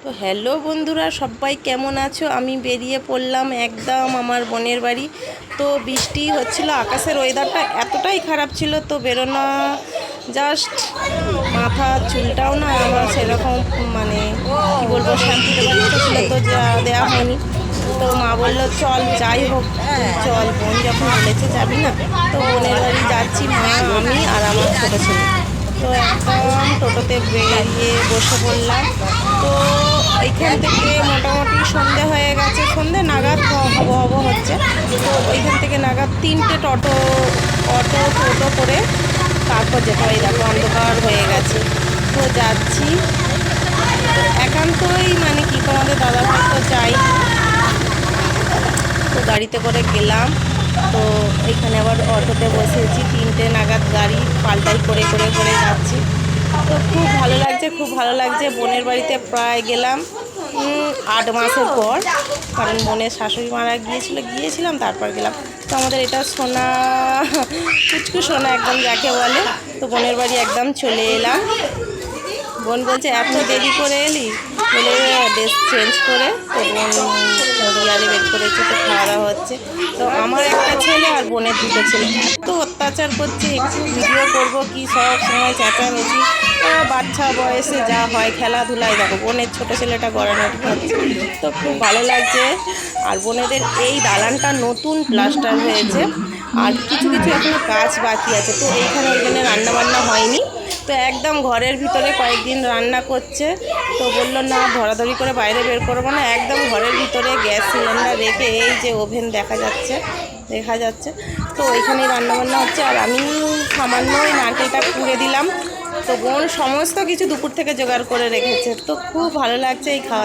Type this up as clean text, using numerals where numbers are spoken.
তো হ্যালো বন্ধুরা, সবাই কেমন আছো? আমি বেরিয়ে পড়লাম একদম আমার বোনের বাড়ি। তো বৃষ্টি হচ্ছিল, আকাশের ওয়েদারটা এতটাই খারাপ ছিল, তো বেরোনো জাস্ট মাথা চুলটাও না আমার সেরকম মানে কি বলবো শ্যাম্পু দেওয়ার ইচ্ছা ছিল, তো যা দেওয়া হয়নি। তো মা বললো চল যাই হোক তুই চল, বোন যখন বলেছে যাবি না। তো বোনের বাড়ি যাচ্ছি, মা আমি আর আমার ছোটো ছেলে। তো একদম টোটোতে বেরিয়ে বসে পড়লাম। তো এইখান থেকে মোটামুটি সন্ধে হয়ে গেছে, সন্ধে নাগাদ হব হব হচ্ছে। তো ওইখান থেকে নাগাদ 3টে টোটো করে তারপর যেতে হয়। দেখো অন্ধকার হয়ে গেছে, তো যাচ্ছি। একান্তই মানে কি, তোমাদের দাদাভাই তো যাই, তো গাড়িতে করে গেলাম। তো এখানে আবার অটোতে বসেছি, 3টে নাগাদ গাড়ি পাল্টাই করে করে করে যাচ্ছি। তো খুব ভালো লাগছে, খুব ভালো লাগছে। বোনের বাড়িতে প্রায় গেলাম 8 মাসের পর, কারণ বোনের শাশুড়ি মারা গিয়েছিলাম তারপর গেলাম। তো আমাদের এটা সোনা, কুচকু সোনা একদম যাকে বলে। তো বোনের বাড়ি একদম চলে এলাম। বোন বলছে এত দেরি করে এলি, বলে ড্রেস চেঞ্জ করে। তো বোন বিয়ারে বের করেছে, তো খাওয়া দাওয়া হচ্ছে। তো আমার একটা ছেলে আর বোনের 2টো ছেলে এত অত্যাচার করছে, একটু ভিডিও করবো কি সব সময় চেঁচামেচি। বাচ্চা বয়সে যা হয় খেলাধুলায়, দেখো বোনের ছোটো ছেলেটা গড়ানোটি হচ্ছে। তো খুব ভালো লাগছে। আর বোনেদের এই দালানটা নতুন প্লাস্টার হয়েছে, আর কিছু কিছু এখনো কাজ বাকি আছে। তো এইখানে ওই জন্য রান্নাবান্না হয়নি। তো একদম ঘরের ভিতরে কয়েকদিন রান্না করছে। তো বললো না ধরাধরি করে বাইরে বের করবো না, একদম ঘরের ভিতরে গ্যাস সিলিন্ডার রেখে এই যে ওভেন দেখা যাচ্ছে। তো ওইখানেই রান্নাবান্না হচ্ছে। আর আমি সামান্য ওই নারকেলটা পুড়ে দিলাম। তো বোন সমস্ত কিছু দুপুর থেকে জোগাড় করে রেখেছে। তো খুব ভালো লাগছে এই খাওয়া।